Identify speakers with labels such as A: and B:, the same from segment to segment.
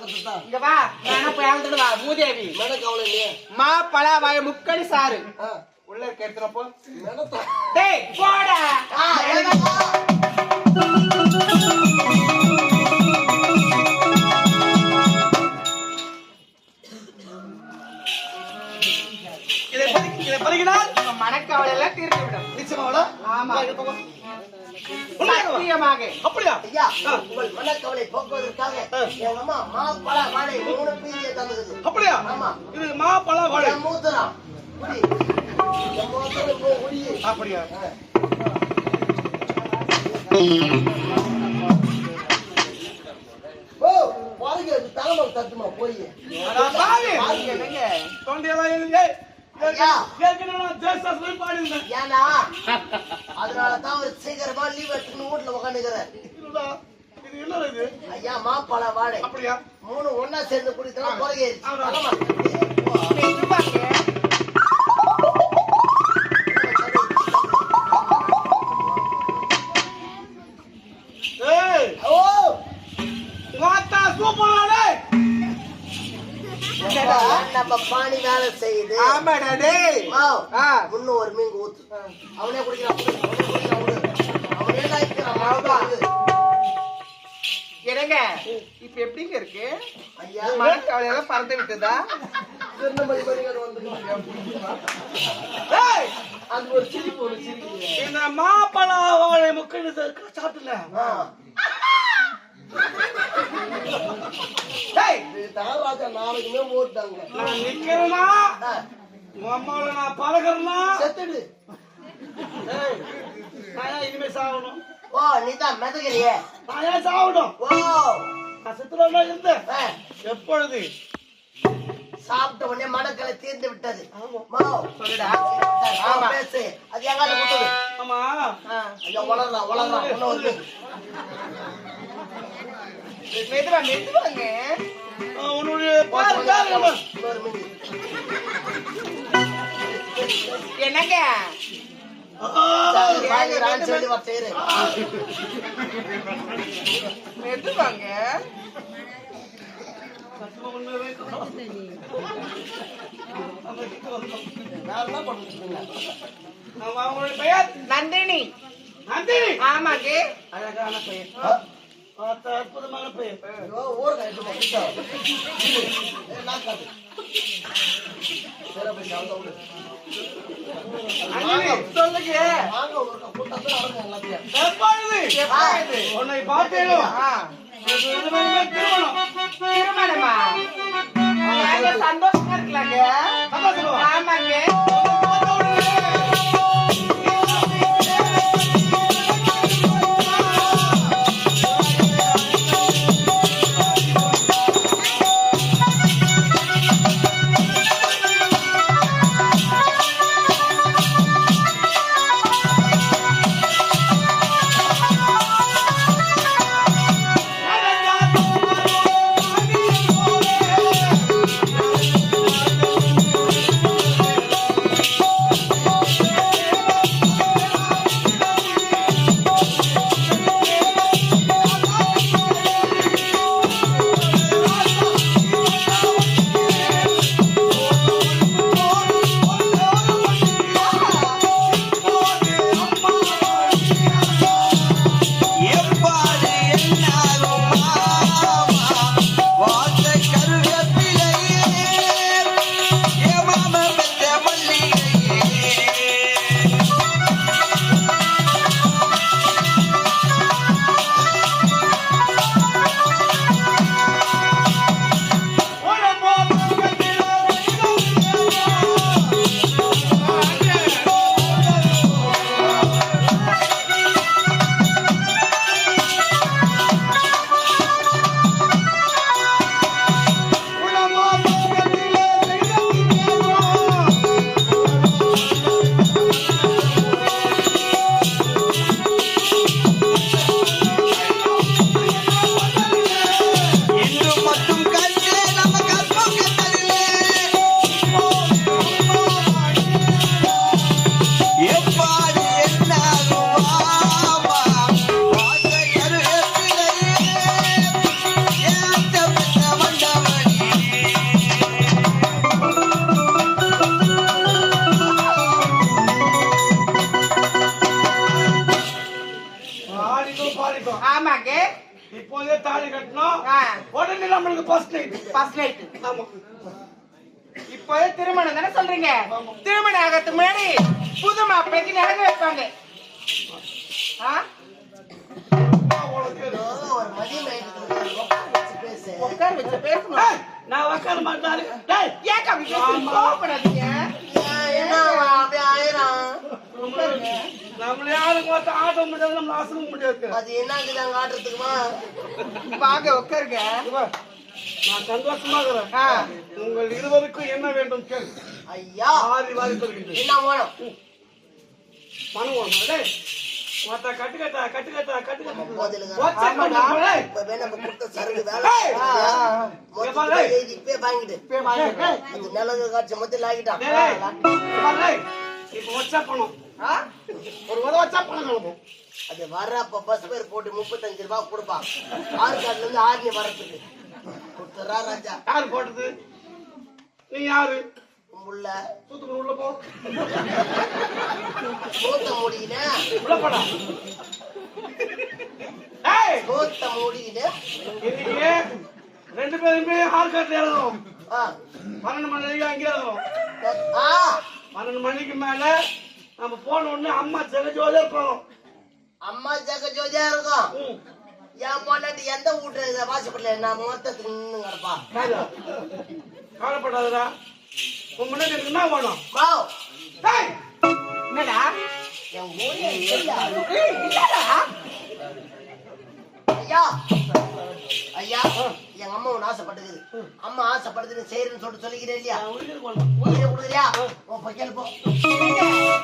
A: இங்க வா நான் போய் ஆளுட்டு வா மூதேவி
B: கவலை இல்லையே
A: மா பழ வாய முக்கடி சாரு உள்ள இருக்க எடுத்துறப்போ டேய் போடா இதை பறிக்கிறால் மனக்கவலை எல்லாம் தீர்த்து விடும்
B: நிச்சயமாவளா
A: ஆமா சத்தியமாக
B: அப்படியா
C: ஐயா உங்கள் மனக்கவலை போக்குவதற்காக என் அம்மா மாப்பழ வாழை 3 பீதியை தந்தது
B: அப்படியா
C: ஆமா
B: இது மாப்பழ வாழை
C: மூத்தரா குடி என் மூத்தரம் போய் குடி
B: அப்படியா
C: ஓ பாருங்க இது தலைமை தட்டுமா போய்
A: என்னங்க
B: தொண்டையெல்லாம்
C: ஐயா
B: பாடுங்க
C: ஏன்னா அதனாலதான் ஒரு சீக்கிரமா லீவ் எடுத்துன்னு வீட்டுல உட்காந்துக்கிறேன்
B: இது என்ன இது
C: ஐயா மாப்பழ வாழை
B: அப்படியா
C: 3 ஒன்னா சேர்ந்து குடித்தா குறைய நம்ம பாணி வேலை செய்யுது
A: ஆமாடா டேய்
C: இன்னும் ஒரு மீன் ஊத்து அவனே குடிக்கிறான்
A: என்னங்க இப்ப எப்படிங்க இருக்கு
C: ஐயா
A: மனக்கவலை எல்லாம் பறந்து விட்டதா
C: அது ஒரு சிரிப்பு ஒரு சிரிப்பு
B: இந்த மாப்பழ வாழை முக்கணி சாப்பிடல
C: ராஜா நாளைக்குமே ஓட்டாங்க
B: நான் நிக்கிறேனா உங்க அம்மாவோட நான் பழகிறேன்னா
C: செத்துடு
B: நான் இனிமே சாகணும்
C: ஓ நீதான் மெதகிறியே
B: நான் ஏன் சாகணும்
C: ஓ
B: நான் செத்துறா இருந்தேன் எப்பொழுது
C: சாப்பிட்ட உடனே மடக்கலை தீர்ந்து விட்டது
A: சொல்லுடா
C: பேசு அது எங்கால கொடுத்தது
B: ஆமா
C: ஐயா வளர்றான் இன்னொரு
A: மெதுவா மெதுவாங்க
B: உன்னுடைய
C: இன்னொரு மீன்
A: என்னங்க
C: சொல்லி வச்சேரு
A: மெதுவாங்க
B: அவங்களுடைய பெயர்
A: நந்தினி
B: நந்தினி
A: ஆமாங்க
B: அழகான பெயர் அற்புதமான பெயர்
C: ஊர்
A: சொல்லுங்க
B: எப்பொழுது உன்னை பார்த்தேனோ
A: திருமணமா சந்தோஷமா இருக்கலாங்க ஆமாங்க
B: நம்மளுக்கு ஃபர்ஸ்ட் நைட்.
A: First night.
B: ஆமா.
A: இப்போ திருமணம் தானே சொல்றீங்க? திருமணம் ஆகிறதுக்கு முன்னாடி புது மாப்பிள்ளைக்கு நகை வைப்பாங்க.
C: ஒரு மதியம் பேசு.
A: உட்கார வச்சு பேசணும்.
B: நான் உட்கார மாட்டாரு.
A: ஏன் அப்படி பேசுறீங்க? கோவப்படாதீங்க.
C: என்ன அப்படியே ஆயிரம்
B: நம்மள யாருக்கு மட்டும் ஆட்ட முடியாது, நம்மள அசங்க முடியாது.
C: அது என்னங்குது அங்க ஆடுறதுக்குமா?
A: வாங்க உட்காருங்க.
B: நான் சந்தோஷமா இருக்கிறேன். உங்கள் இருவருக்கும் என்ன வேண்டும் கேள்.
C: ஐயா
B: ஆதி வாரி சொல்கிறேன்.
C: என்ன வேணும்?
B: பணம் வேணும். மத்த கட்டுக்கட்டா கட்டுக்கட்டா கட்டுக்கட்டா
C: முதல்ல
B: வாட்ஸ் பண்ணு.
C: இப்ப வேணா கொடுத்த சரக்கு வேலை இப்பே வாங்கிட்டு அது நல்லது காட்சி மொத்தம் ஆகிட்டான்.
B: இப்போ வாட்ஸ்அப் பண்ணும். ஒரு வாட்ஸ்அப் பண்ணணும்.
C: அது வர்றப்ப பஸ் பேர் போட்டு 35 ரூபாய் கொடுப்பான். ஆற்காடுல இருந்து ஆர்னி வரத்துக்கு கொடுத்துறா ராஜா.
B: யாரு போட்டது? நீ யாரு?
C: உள்ள
B: தூத்துக்குடி உள்ள போ.
C: சோத்த மூடிக்கின
B: உள்ள போடா. ஏய்
C: சோத்த மூடிக்கின
B: இன்னைக்கு ரெண்டு பேருமே ஆற்காட்டுல இறங்கணும். 12 மணிக்கு அங்கே இறங்கணும். 12 மணிக்கு மேல நம்ம போன உடனே அம்மா ஜெகஜோதியா இருக்கணும்.
C: அம்மா ஜெகஜோதியா இருக்கும். என் பொண்ணாட்டி எந்த வீட்டுல வாசப்படல நான் மொத்தத்துக்கு நின்று கிடப்பா.
B: கவலைப்படாதடா. உன் முன்னாடி எனக்கு என்ன வேணும்?
A: என்னடா?
C: என் ஊரே இல்லையா?
A: இல்லடா.
C: ஐயா ஐயா எங்க அம்மா ஒண்ணு ஆசைப்பட்டது. அம்மா ஆசைப்படுதுன்னு செய்யறேன்னு சொல்லிட்டு சொல்லிக்கிறேன் இல்லையா? உயிரை கொடுக்குறியா? உன் பக்கல் போ.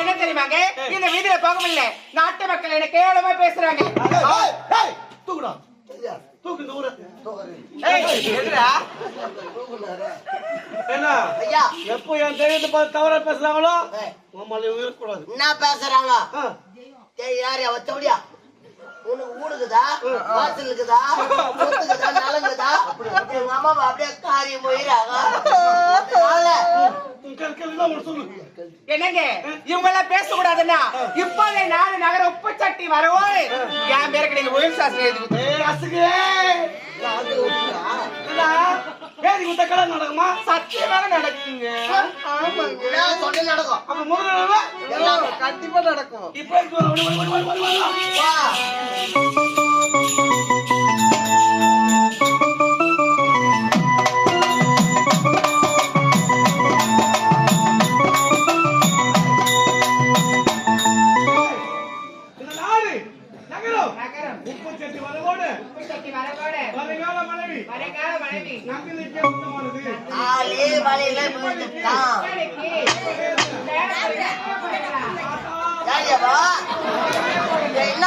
A: என்ன தெரியுமாங்க? இந்த வீதியில போக முடியல. நாட்டு மக்கள் என்ன கேவலமா பேசுறாங்க.
B: தூக்குடா. தூக்கு இந்த ஊரை.
A: எதுடா?
B: என்ன
C: ஐயா
B: எப்போ என் தெரியத்தை பார்த்து தவறா பேசுறாங்களோ உமால இருக்கக்கூடாது.
C: என்ன பேசுறாங்க? யாரையா வச்சபடியா? உனக்கு ஊடுக்குதா, வாசல் இருக்குதா, சொத்துக்குதா, நலங்குதா? எங்க அம்மாவை அப்படியே காரியம் போயிடாங்க.
A: என்னங்க இவங்க எல்லாம் பேசக்கூடாதுன்னா இப்போதே நாலு நகர உப்பு சட்டி வரவோ என் பேருக்கு நீங்க உயிர் சாஸ்திரம் எழுதி
B: நடக்குமா?
A: சத்தியமாக நடக்குங்க. ஆமாங்க
C: சொன்ன நடக்கும்.
B: அப்ப முதல்ல
A: எல்லாம் கண்டிப்பா நடக்கும்.
B: இப்ப
C: வா என்ன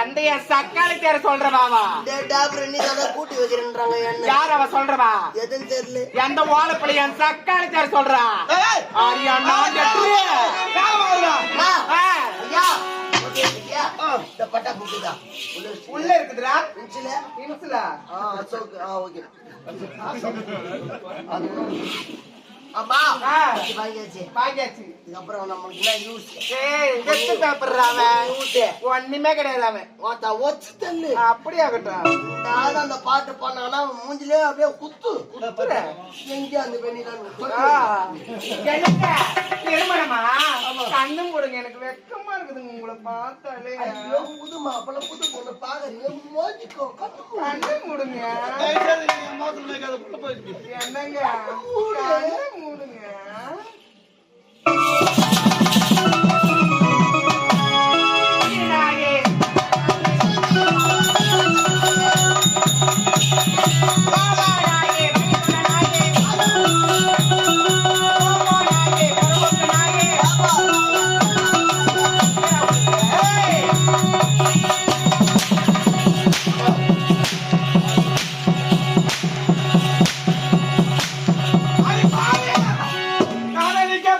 A: எந்தைய சக்காலி தேர சொல்றவாவா?
C: கூட்டி வைக்கிறேன்றாங்க.
A: யார் அவ சொல்றவா?
C: எதுன்னு தெரியல.
A: எந்த ஓலப்பள்ளி என் சக்காலி தேர சொல்றா?
C: பட்டா கூட்டுதா
A: உள்ள இருக்குதுடா.
C: அம்மா வாங்கியாச்சு
A: வாங்கியாச்சு.
C: இதுக்கப்புறம் நம்மளுக்கு என்ன யூஸ்?
A: வெத்து பேப்பர் ஒண்ணுமே கிடையாது. அவன்
C: ஒச்சு தள்ளு
A: அப்படி ஆகட்டும்.
C: அந்த பாட்டு பண்ணானா மூஞ்சிலே அப்படியே குத்து
A: குத்துற
C: எங்க அந்த
A: திருமணமா கண்ணும் கொடுங்க. எனக்கு வெக்கமா இருக்குதுங்க உங்களை பார்த்தாலே.
C: புது மாப்பிள்ள புது பொண்ணு பாக்குறீங்க மோதிக்கோ
A: கண்ணும் கொடுங்க. என்னங்க மூடுங்க.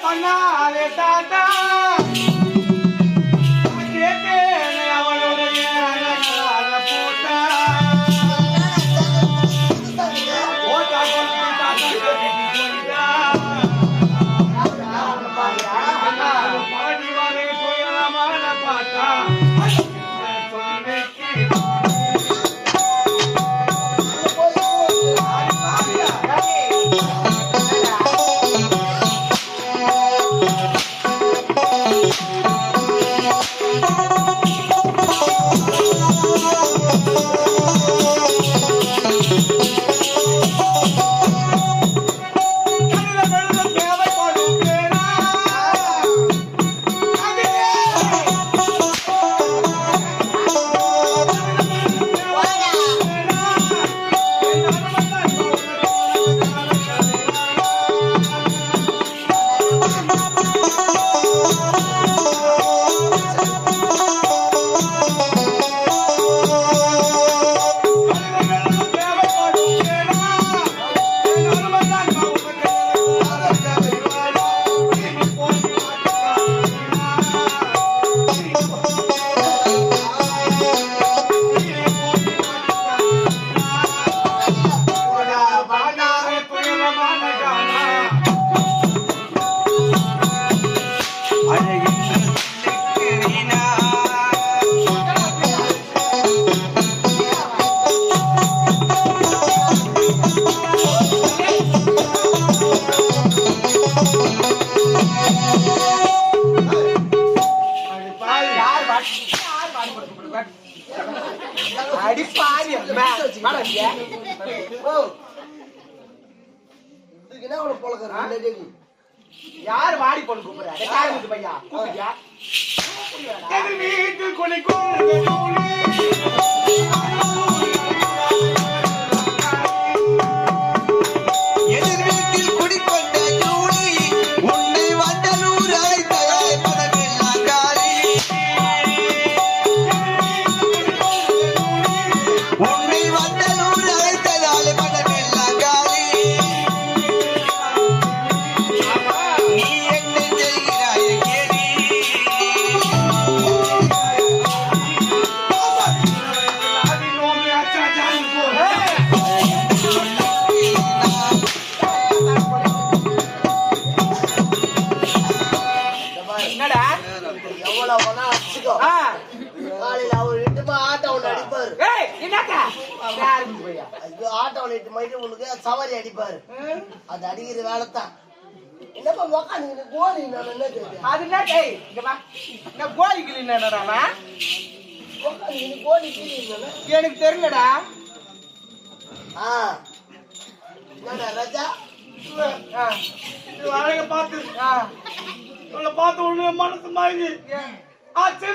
B: பண்ணாலே தாத்தா கேட்டேன் அவனுடைய அழகான போட்டா போட்டா கொண்டு தாத்தா கேட்டு போயிட்டா பாடி வாரே போயமான பாட்டா
A: அடிப்பாரி யாரு வாடி பொண்ணு கூப்பிடுற பையா கூப்பிட்டியா
B: வீட்டில் குளிக்கும்
C: சவாரி அடிப்பாரு அது அடிக்கிற வேலை தான் என்னப்பா மொக்கா நீங்க கோழி நான் என்ன கேட்டேன்
A: அது என்ன கோழி கிளி என்னடா
C: நீங்க கோழி கிளி
A: எனக்கு தெரியலடா
C: என்னடா ராஜா
B: அழக பார்த்து பார்த்த உடனே மனசு மாறி ஆச்சு